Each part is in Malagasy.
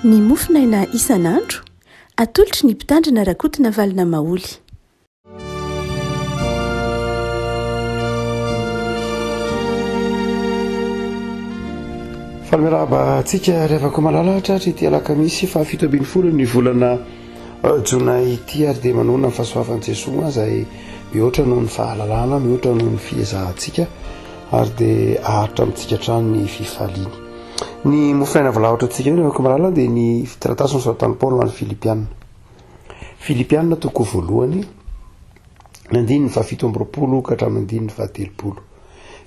ny mofinaina isan'andro atolotry ny mpitandrina rakotina valina maoly. Falmeraba antsika revako malalahatra ity alakamisy fa 7 ny volana Jonay ity ary dia manona ny fahasoavan'i Jesosy izay mihoatra noho ny fahalalana, mihoatra noho ny fiezahantsika ary dia aharitra amintsika hatrany ny fifaliany. Ny mofinaina voalahotra antsika io revako malalana dia ny taratasy Saint Paul ho an'ny Filipianina. Filipianina toko voalohany 7:20 ka hatramin'ny 7:30.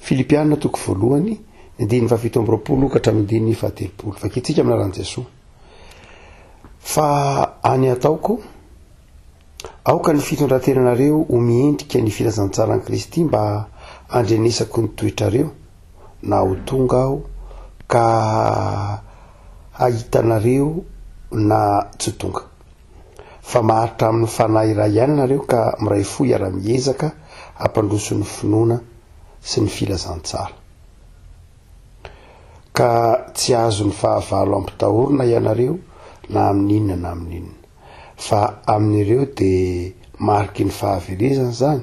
Filipianina toko voalohany 7:20 ka hatramin'ny 7:30. Vakitsika amin'ny anaran'i Jesosy. Fa any ataoko aoka ny fitondrantenanareo ho miendrika ny filazantsara an'i Kristy mba andrenesako ny toetrareo na ho tonga aho ka ahitanareo na tsy tonga. Fa maharitra amin'ny fanahy iray ihany ianareo ka miray fo iara-miezaka hampandroso ny finoana sy ny filazantsara. Ka tsy azo ny fahavalo ampitahorina ianareo na amin'inona na amin'inona, fa amin'ireo dia mariky ny fahavelezana zany,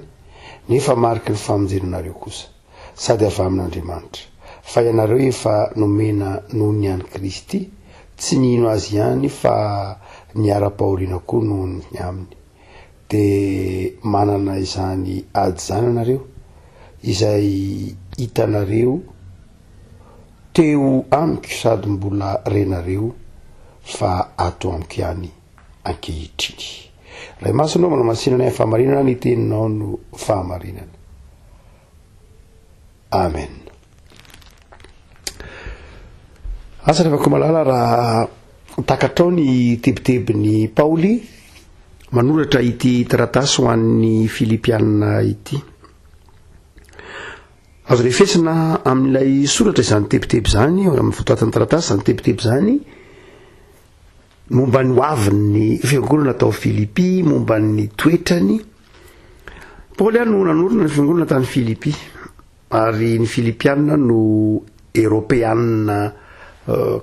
nefa mariky ny famonjenanareo kosa, sady avy amin'Andriamanitra. Fa ianareo efa nomena noho ny an'i Kristy, tsy nino azy ihany fa ny ara-pahoriana koa noho ny aminy. Dia manana izany ady zany ianareo izay hitanareo teo amiko sady mbola renareo fa ato amiko ihany ankehitriny. Ray masonao mbola masinana ny fahamarinana, ny teninao no fahamarinana. Amen. Asa revako malala raha takatrao ny tebitebin'ny Paoly manoratra ity taratasy ho an'ny Filipianina ity. Azo refesina amin'ilay soratra izany tebiteby zany, amin'ny fotoatan'ny taratasy izany tebiteby zany, momba ny hoavin'ny fiangonana tao Filipy, momba ny toetrany. Paoly ihany no nanorina ny fiangonana tany Filipy, ary ny Filipianina no Europeanina,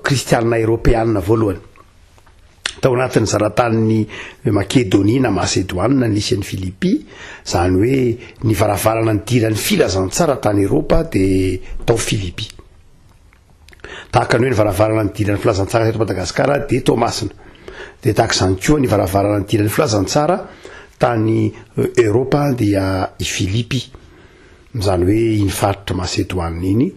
kristianina Europeanina voalohany. Tao anatin'ny zaratany Makedonia na Masedoine nisy ny Filipy, zany hoe ny varavarana ny diran'ny filazantsara tany Eropa dia tao Filipy. Tahaka ny hoe ny varavarana ny diran'ny filazantsara eto Madagasikara dia Tomasina. Dia tahaka izany koa ny varavarana ny diran'ny filazantsara tany Eropa dia i Filipy. Zany hoe iny faritra Masedoine iny,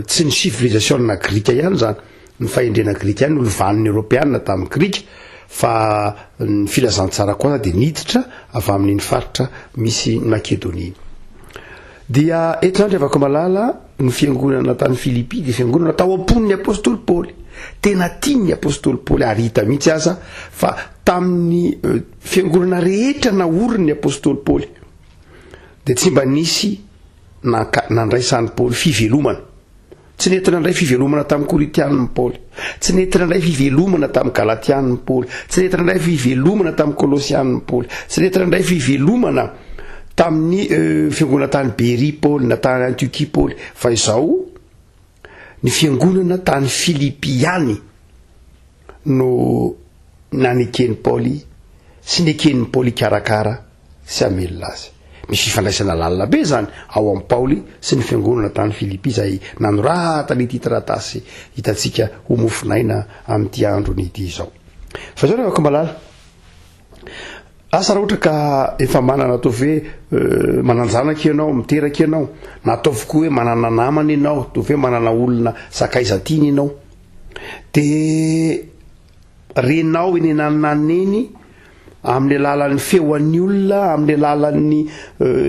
tsy ny civilisation na Grika ihany zany. Ny fahendrena Grika ihany olovanin'ny Europeanina tamin'ny Grika, fa ny filazantsara koa dia niditra avy amin'iny faritra misy Makedonia. Dia eto zany revako malala ny fiangonana tany Filipy dia fiangonana tao ampon'ny apôstôly Paoly. Tena tiany apôstôly Paoly ary hita mihitsy aza fa tamin'ny fiangonana rehetra naoriny apôstôly Paoly dia tsy mba nisy nandraisan'ny Paoly fivelomana. Tsy nentina ndray fivelomana tamin'ny Koritianina Paoly, tsy nentina ndray fivelomana tamin'ny Galatianina Paoly, tsy nentina ndray fivelomana tamin'ny Kolosianina Paoly, tsy nentina ndray fivelomana tamin'ny fiangonana tany Bery Paoly na tany Antiokia Paoly, fa izao ny fiangonana tany Filipy ihany no nanekeny Paoly sy neken'ny Paoly karakara sy amelona azy. Misy fifandraisana lalina be zany ao amin'ny Paoly sy ny fiangonana tany Filipy izay nanorata n'ity taratasy hitantsika ho mofinaina amin'ity andro n'ity izao. Fa izao revako malala, asa raha ohatra ka efa manana ataovy hoe mananjanaka ianao, miteraka ianao, na ataovy koa hoe manana namana ianao, ataovy hoe manana olona sakaizatiny ianao, dia renao eny naninaneny amin'ny alalan'ny feoan'ny olona, amin'ny alalan'ny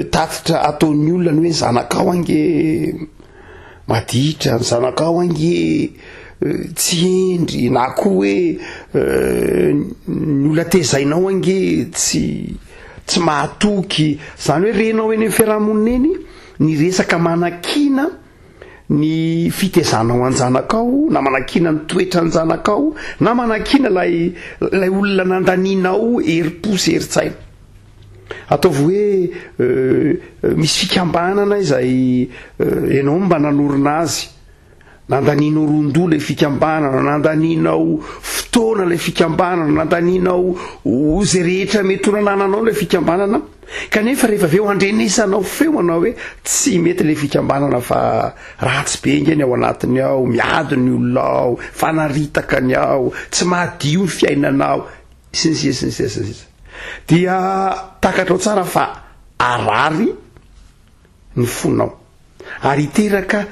tatitra ataon'ny olona ny hoe zanakao ange maditra, ny zanakao ange tsy endry, na koa hoe ny olona tezainao ange tsy mahatoky. Zany hoe renao eny amin'ny fiarahamonina eny ny resaka manakina ny fitezanao an-janakao, na manakina ny toetra ny zanakao, na manakina lay olona nandaninao herim-po sy herin-tsaina. Ataovy hoe misy fikambanana izay ianao mba nanorina azy, nandaninao rondoa le fikambanana, nandaninao fotoana le fikambanana, nandaninao zay rehetra mety honananao le fikambanana, kanefa rehefa aveo andrenesanao feo anao hoe tsy mety le fikambanana fa ratsy be ingeny ao anatiny ao, miady ny olona ao, fanaritaka ny ao, tsy mahadio ny fiainanao sinsisy dia takatrao tsara fa arary ny fonao ary iteraka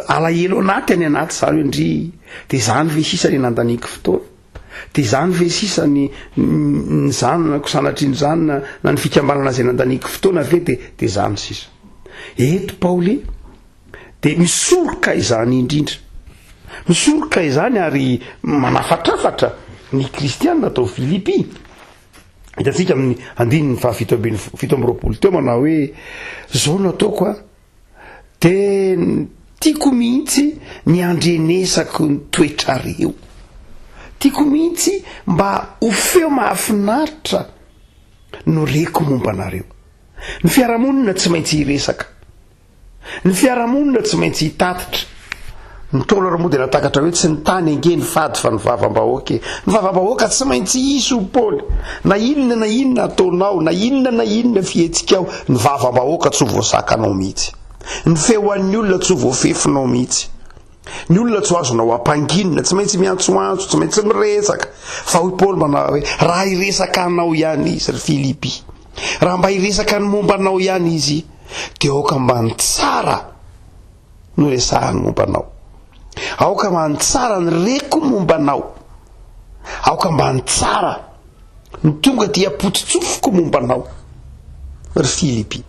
alahelo anaty any anaty zany indry de zany ve sisany nandaniko fotoana, de zany ve sisany zanako sanatriny zany na ny fikambanana zay nandaniko fotoana ve de zany sisa. Eto Paoly de misoroka izany indrindra, misoroka izany ary manafatrafatra ny kristianina atao Filipi. Hitantsika amin'ny andininy fito amby roapolo teo manao hoe zao no ataoko a de tiako mihitsy ny andrenesako ny toetrareo, tiako mihitsy mba ho feo mahafinaritra no reko momba anareo. Ny fiarahamonina tsy maintsy hiresaka, ny fiarahamonina tsy maintsy hitatitra. Ny taolora moa de natakatra hoe tsy ny tany engeny fady fa ny vavam-bahoaka. Ny vavam-bahoaka tsy maintsy hisy ho Paoly, na inona ataonao, na inona fihetsikao, ny vavam-bahoaka tsy ho voasakanao mihitsy, ny feoan'ny olona tsy ho voafefinao mihitsy, ny olona tsy ho azonao ampanginina, tsy maintsy miantsoantso, tsy maintsy miresaka. Fa hoy Paoly manao hoe raha hiresaka anao ihany izy ry Filipi, raha mba hiresaka ny momba anao ihany izy de aoka mba ny tsara no resahany momba anao, aoka mba ny tsara ny reko momba anao, aoka mba ny tsara ny tonga dia potsotsofoko momba anao ry Filipi.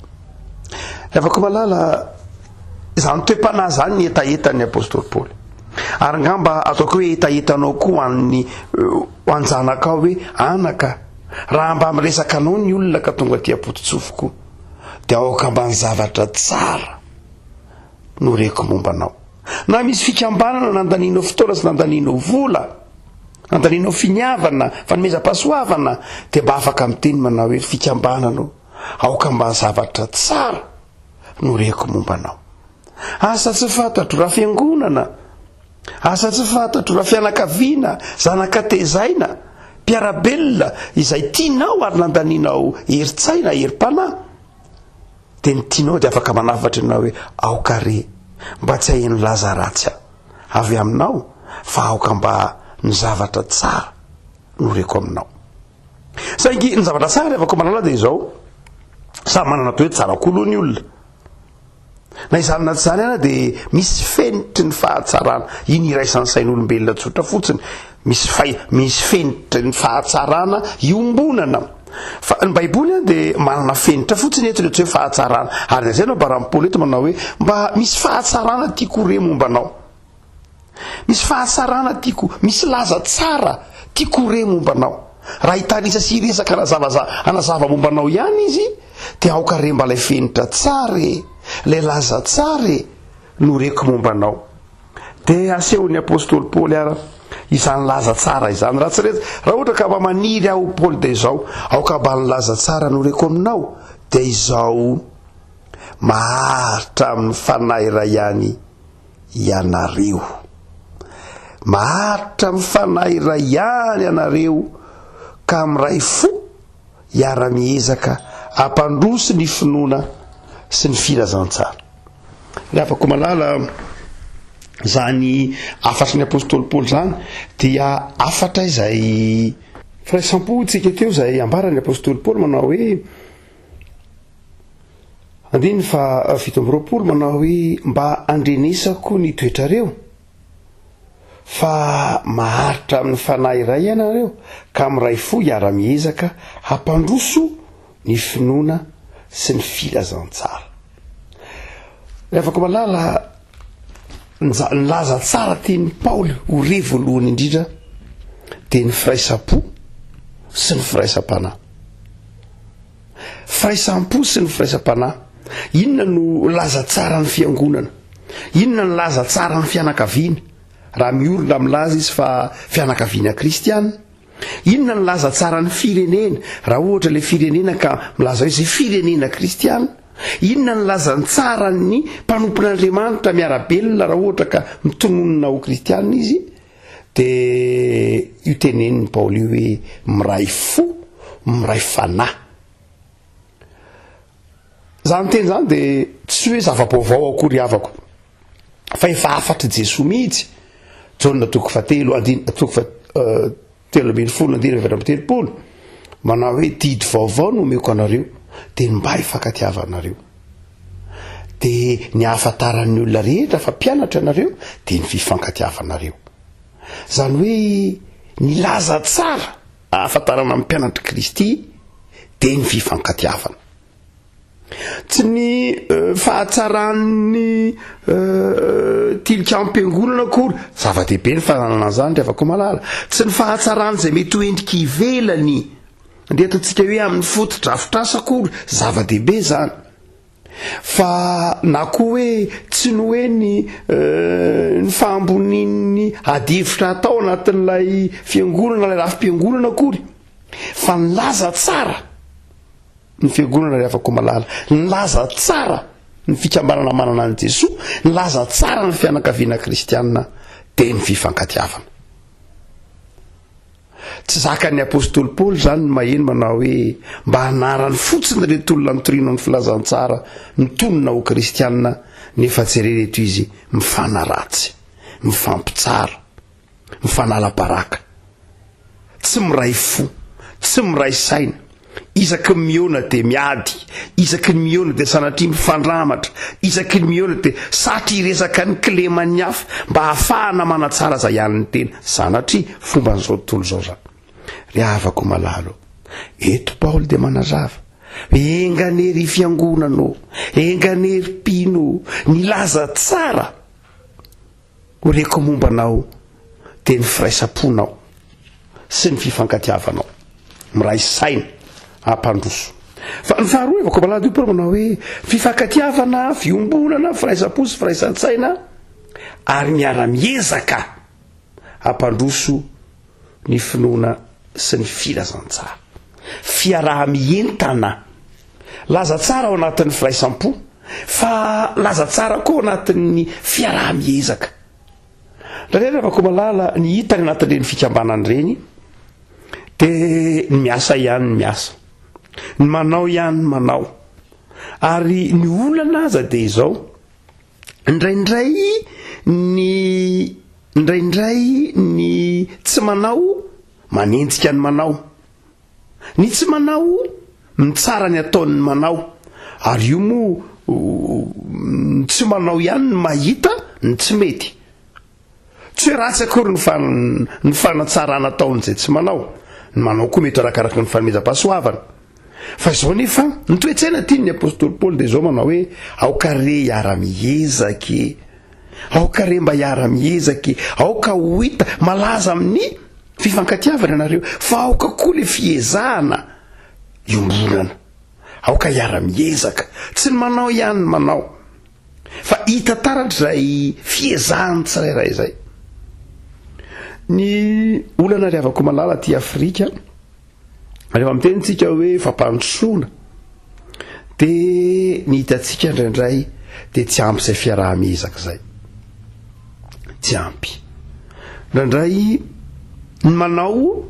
Afaka malala zany toe-panahy zany ny etaetan'ny apôstôly Paoly, ary ngamba ataoko hoe etaetanao koa ho anjanakao hoe anaka, raha mba miresaka anao ny olona ka tonga dia potsotsofoko de aoka mba ny zavatra tsara no reko momba anao. Na misy fikambanana nandaninao fotoana sy nandaninao vola, nandaninao finiavana, fanomezam-pahasoavana, de mba afaka miteny manao hoe fikambananao, aoka mba ny zavatra tsara no reko momba anao. Asa tsy fantatro raha fiangonana, asa tsy fantatro raha fianakaviana, zanaka-tezaina, mpiarabelona izay tianao ary nandaninao heritsaina, herim-panahy, de ny tianao de afaka manafatra anao hoe aoka re mba tsy haino laza ratsy avy aminao, fa aoka mba ny zavatra tsara no reko aminao. Saingy ny zavatra tsara afaka manala de izao, samy manana toe tsara kolo ny olona, na izany na tsy zany ana de misy fenitry ny fahatsarana. Iny iraisan'ny sain'olombelona tsotra fotsiny, misy fenitry ny fahatsarana iombonana. Fa ny baiboly de manana fenitra fotsiny eto rehetra hoe fahatsarana, ary zay no barampoly eto manao hoe mba misy fahatsarana tiako re momba anao, misy fahatsarana tiako, misy laza tsara tiako re momba anao. Raha hitanisa sy hiresaka anazava momba anao ihany izy de aoka re mba lay fenitra tsara, lay laza tsara no reko momba anao. De asehon'ny apôstôly Paoly ara izany laza tsara izany, raha tsy retsy raha ohatra ka mba maniry aho Paoly de izao aoka mba ny laza tsara no reko aminao de izao maharitra amin'ny fanahy iray ihany ianareo, maharitra amin'ny fanahy iray ihany ianareo ka miray fo hiara-miezaka ampandroso ny finoana sy ny filazantsara. Le afaka malala zany afatry ny apôstôly Paoly zany dia afatra izay firaisampo tsika teo zay ambarany apôstôly Paoly manao hoe andiny fa fito amby roapolo manao hoe mba andrenesako ny toetrareo fa maharitra amin'ny fanahy iray ianareo ka miray fo hiara-miezaka hampandroso ny finoana sy ny filazantsara. Afaka malala ny laza tsara teny Paoly ho re voalohany indrindra de ny firaisampo sy ny firaisam-panahy. Firaisampo sy ny firaisam-panahy, inona no laza tsara ny fiangonana, inona ny laza tsara ny fianakaviana raha miorona milaza izy fa fianakaviana kristiana, inona ny laza tsara ny firenena raha ohatra le firenena ka milaza hoe zay firenena kristiana, inona ny lazany tsara ny mpanompon'andriamanitra miarabelona raha ohatra ka mitononona ho kristianina izy dia io teneniny Paoly io hoe miray fo miray fanahy. Zany teny zany dia tsy hoe zava-baovao akory havako fa efa afatra Jesoa mihitsy. Jaona toko fatelo telo ambin'ny folo andiny efatra amby telopolo manao hoe didy vaovao no omeko anareo dia mba hifankatiavanareo. Dia ny ahafantaran'ny olona rehetra fa mpianatra anareo dia ny fifankatiavanareo. Zany hoe ny laza tsara ahafantarana amin'ny mpianatra Kristy dia ny fifankatiavana. Tsy ny fahatsaran'ny tilikamam-piangonana akory zava-dehibe ny fahanana zany dia afaka malala. Tsy ny fahatsarany izay mety ho endrika ivelany ndia ataontsika hoe amin'ny foto-drafitrasa akory zava-dehibe zany, fa na koa hoe tsy ny hoe ny fahambonian'ny adivitra atao anatin'ilay fiangonana ilay rafi-piangonana akory, fa ny laza tsara ny fiangonana rehefa afaka malala, ny laza tsara ny fikambanana manana an' Jesoa, ny laza tsara ny fianakaviana kristianina dia ny fifankatiavana. Tsy zakan'ny apôstôly Paoly zany ny maheno manao hoe mba hanarany fotsiny reto olona mitorino amin'ny filazantsara mitonona ho kristianina, nefa jerereto izy mifanaratsy, mifampitsara, mifanala-baraka, tsy miray fo, tsy miray saina, isaky ny miona dia miady, isaky ny miona dia sanatria mifandramatra, isaky ny miona dia satria hiresaka ny kileman'ny hafa mba hahafahana manatsara zay ihany ny tena, sanatria fomba n'izao tontolo zao zany. Ry havako malalo, eto Paoly dia manazava enganery fiangonanao, enganery mpino, ny laza tsara horeko mombanao dia ny firaisamponao sy ny fifankatiavanao, miray saina ampandroso. Fa ny faharoa evako malady io Paoly manao hoe fifankatiavana, fiombonana, firaisampo sy firaisan-tsaina ary miara-miezaka ampandroso ny finoana sy ny filazantsara, fiaraha-mientana. Laza tsara ao anatin'ny firaisampo, fa laza tsara koa ao anatin'ny fiaraha-miezaka. Raha rehefa malala ny hitany anatin'ireny fikambanany reny dia ny miasa ihany ny miasa, ny manao ihany ny manao, ary ny olana aza dia izao indraindray ny tsy manao manenjika ny manao, ny tsy manao mitsara ny ataon'ny manao, ary io moa ny tsy manao ihany ny mahita ny tsy mety. Tsy hoe ratsy akory ny fanatsarana ataon'izay tsy manao, ny manao koa mety arakaraka ny fanomezam-pahasoavana. Fa izao nefa ny toetsaina tiany apôstôly Paoly dia izao manao hoe aokare iara-miezaka, aokare mba iara-miezaka, aoka ho hita malaza amin'ny fifankatiavana ianareo, fa aoka koa le fiezahana iombonana, aoka iara-miezaka, tsy ny manao ihany ny manao, fa hita taratra izay fiezahany tsirairay izay. Ny olana riavako malala ty Afrika rehefa mitenitsika hoe fampandrosoana dia ny hitantsika indraindray dia tsy ampy izay fiaraha-miezaka izay, tsy ampy. Indraindray ny manao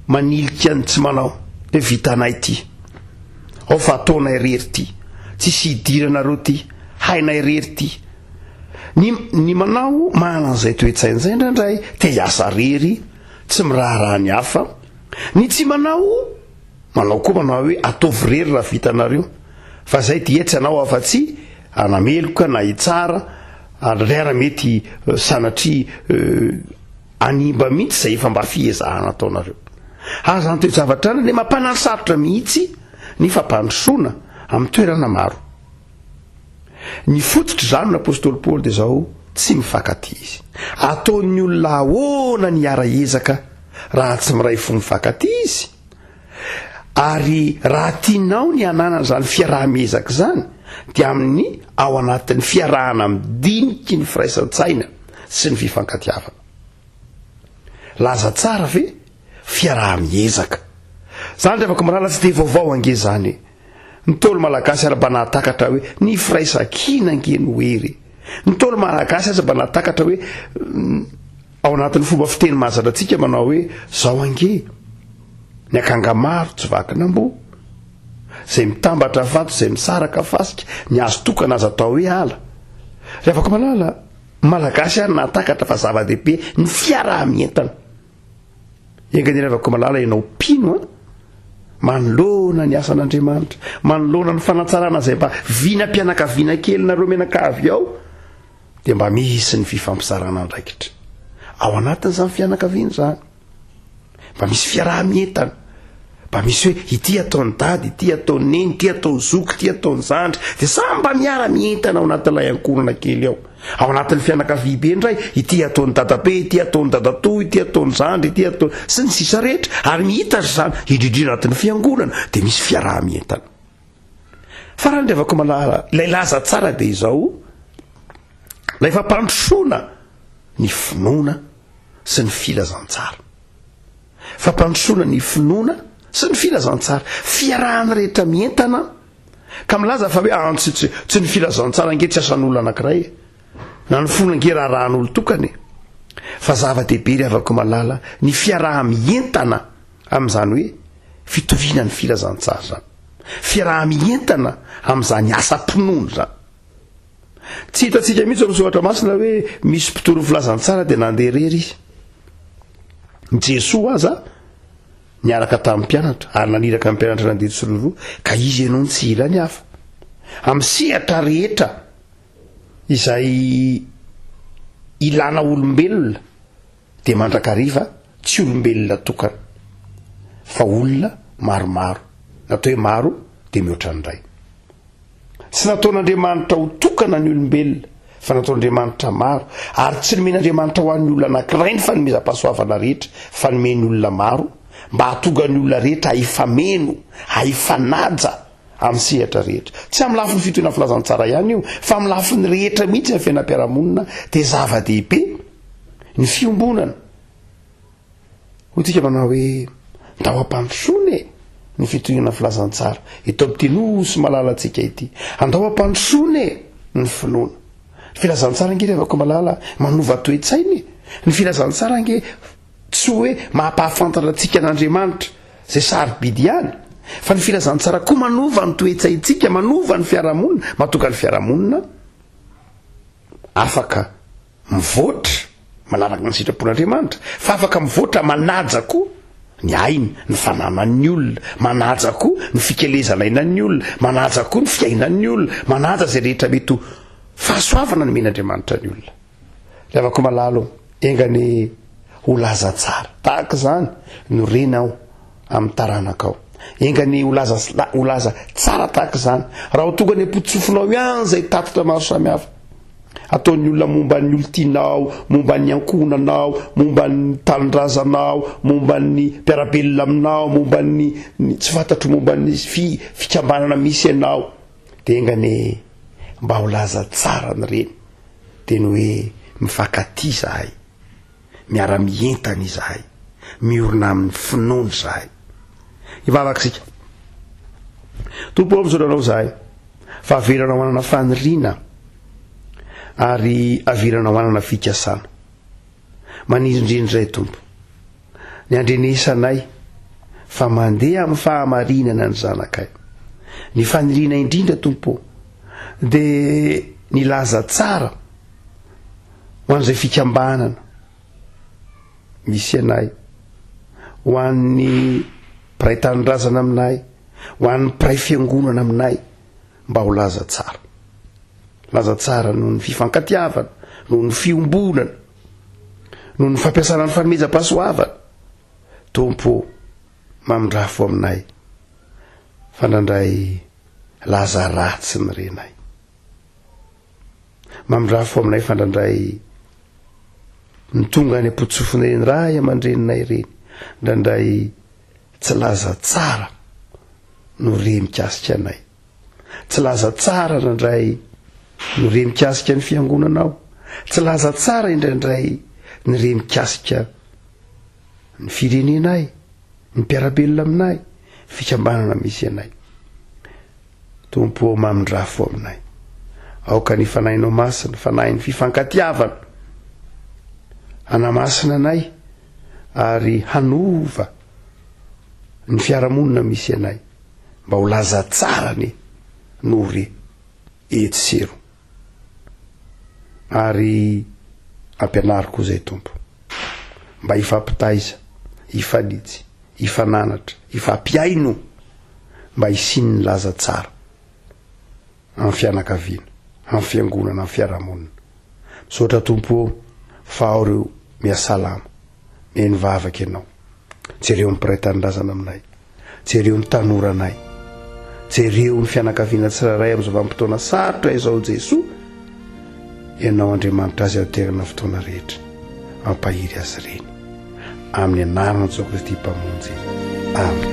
manilika ny tsy manao hoe vitanay ty, ao fa ataonay rery ty, tsisy hidiranareo ty, hainay rery ty. Ny manao manana izay toetsain'izay indraindray te hiasa rery, tsy miraharaha ny hafa. Ny tsy manao koa manao hoe ataovy rery raha vitanareo, fa zay dia tsy anao afa-tsy anameloka na hitsara, andrera mety sanatria animba mihitsy zay efa mba fiezahana ataonareo. Aza ny toe-javatra ny mampanasarotra mihitsy ny fampandrosoana amin'ny toerana maro. Ny fototra zany n'apôstôly Paoly dia zao tsy mifankatia izy, ataon'ny olona ahoana ny ara-ezaka raha tsy miray fo mifankatia izy. Ary raha tianao ny ananana zany fiaraha-miezaka zany dia amin'ny ao anatin'ny fiarahana midiniky ny firaisan-tsaina sy ny fifankatiavana. Laza tsara ve fiaraha-miezaka zany rehefa malala tsy dia vaovao ange zany, ny tolo malagasy ara-banatakatra hoe ny firaisakina ngeny hoery, ny tolo malagasy aza banatakatra hoe ao anatin'ny fomba fiteny mahazatra antsika manao hoe zao ange ny akanga maro tsy vakinambo, zay mitambatra vato zay misaraka fasika ny azo tokana azy atao hoe ala. Rehefa ko malala malagasy ary natakatra fa zava-dehibe ny fiarah-mientana. Engany rehefa ko malala ianao pino manolona ny asan'Andriamanitra, manolona ny fanatsarana zay mba vinam-pianakaviana kely nareo menakavy ao, dia mba misy ny fifampisarana andraikitra ao anatin'izany fianakaviana zany, mba misy fiarah-mientana, mba misy hoe ity ataony dady, ity ataony neny, ity ataony zoky, ity ataony zandry, dia samy mba miara-mientana ao anatin'ilay ankonana kely ao. Ao anatin'ny fianakaviana be indray, ity ataony dadabe, ity ataony dadatoa, ity ataony zandry, ity ataony sy ny sisa rehetra, ary mihitatra zany indrindra anatin'ny fiangonana dia misy fiarah-mientana. Fa raha ndrevako malala ilay laza tsara dia izao, ilay fampandrosoana ny finoana sy ny filazantsara. Fampandrosoana ny finoana sy ny filazantsara, fiarahana rehetra mientana, ka milaza fa hoe tsy ny filazantsara nge tsy asan'olona anankiray, na ny fonina nge rahan'olo tokany, fa zava-dehibe ry avako malala ny fiaraha-mientana amin'izany hoe fitoviana ny filazantsara zany, fiaraha-mientana amin'izany asa-pinoana zany. Tsy hitantsika mihitsy amin'ny soratra masina hoe misy mpitoro filazantsara dia nandeha rery izy. Jesoa aza niaraka tamin'ny mpianatra ary naniraka amin'ny mpianatra nandeha tsoloroa, ka izy ianao tsy ilany hafa amin'ny sehatra rehetra izay ilana olombelona dia mandrakariva tsy olombelona tokana fa olona maromaro, natao hoe maro dia mihoatra ny ray. Tsy nataon'Andriamanitra ho tokana ny olombelona fa nataon'Andriamanitra maro, ary tsy nomen'Andriamanitra ho an'ny olona anankiray ny fanomezam-pahasoavana rehetra fa nomeny olona maro mba hahatonga ny olona rehetra haifameno, haifanaja amin'ny sehatra rehetra. Tsy amin'ny lafiny fitohina filazantsara ihany io, fa amin'ny lafiny rehetra mihitsy amin'ny fiainam-piarahamonina dia zava-dehibe ny fiombonana. Hoy tika manao hoe ndao ampandrosoana ny fitohina filazantsara eto amin'ny Tenosy malalantsika ity, andao ampandrosoana ny finoana. Ny filazantsara nge rehefa ko malala manova toe-tsainy, ny filazantsara nge tsy hoe mampahafantatra antsika n'Andriamanitra zay sarobidy ihany, fa ny filazantsara koa manova ny toe-tsaintsika, manova ny fiarahamonina, mahatonga ny fiarahamonina afaka mivoatra manaraka ny sitrapon'Andriamanitra, fa afaka mivoatra manaja koa ny ainy, ny fananan'ny olona, manaja koa ny fikelezana ainan'ny olona, manaja koa ny fiainan'ny olona, manaja zay rehetra mety fahasoavana ny men'Andriamanitra ny olona. Levako malalo engany ho laza tsara tahaka zany no renao amin'ny taranakao, engany ho laza tsara tahaka zany raha ho tonga ny apotsofonao ihany zay tatotra maro samihafa ataon'ny olona momba ny olontianao, momba ny ankonanao, momba ny talindrazanao, momba ny mpiarabelona aminao, momba ny tsy fantatro, momba ny fikambanana misy ianao, dia engany mba ho laza tsara ny reny dia ny hoe mifankaty zahay, miara-mientana izahay, miorina amin'ny finoana zahay. Ivavakasika tompo amin'izao zahay fa averanao manana faniriana ary averanao manana fikasana manindrindray tompo, ny andrenesanay fa mandeha amin'ny fahamarinana ny zanakay, ny faniriana indrindra tompo dia ny laza tsara ho an'izay fikambanana misy anay, ho an'ny mpiray tanindrazana aminay, ho an'ny mpiray fiangonana aminay, mba ho laza tsara. Laza tsara noho ny fifankatiavana, noho ny fiombonana, noho ny fampiasana ny fanomezam-pahasoavana. Tompo mamindrafo aminay fa nandray laza ratsy ny renay, mamindrafo aminay fa nandray ny tonga ny apotsofonay ny ray aman-dreninay reny, nandray tsy laza tsara no re mikasika anay, tsy laza tsara nandray no re mikasika ny fiangonanao, tsy laza tsara indraindray ny re mikasika ny firenenay, ny mpiarabelona aminay, fikambanana misy anay. tompo mamindrafo aminay aoka ny fanahinao masina fanahin'ny fifankatiavana anamasina anay ary hanova ny fiarahamonina misy anay mba ho laza tsara ne nore etsero ary ampianariko zay tompo mba ifampitaiza ifanitsy ifananatra ifampiaino mba hisin'ny laza tsara amin'ny fianakaviana amin'ny fiangonana amin'ny fiarahamonina misaotra tompo fa ao reo miasalama meny vavaka ianao jereo ny piraitanindrazana aminay jereo ny tanoranay jereo ny fianakaviana tsiraray amin'izao vanim-potoana sarotra izao Jesoa ianao Andriamanitra azy aterina fotoana rehetra ampahiry azy reny amin'ny anarana Jesosy Kristy mpamonjy amen.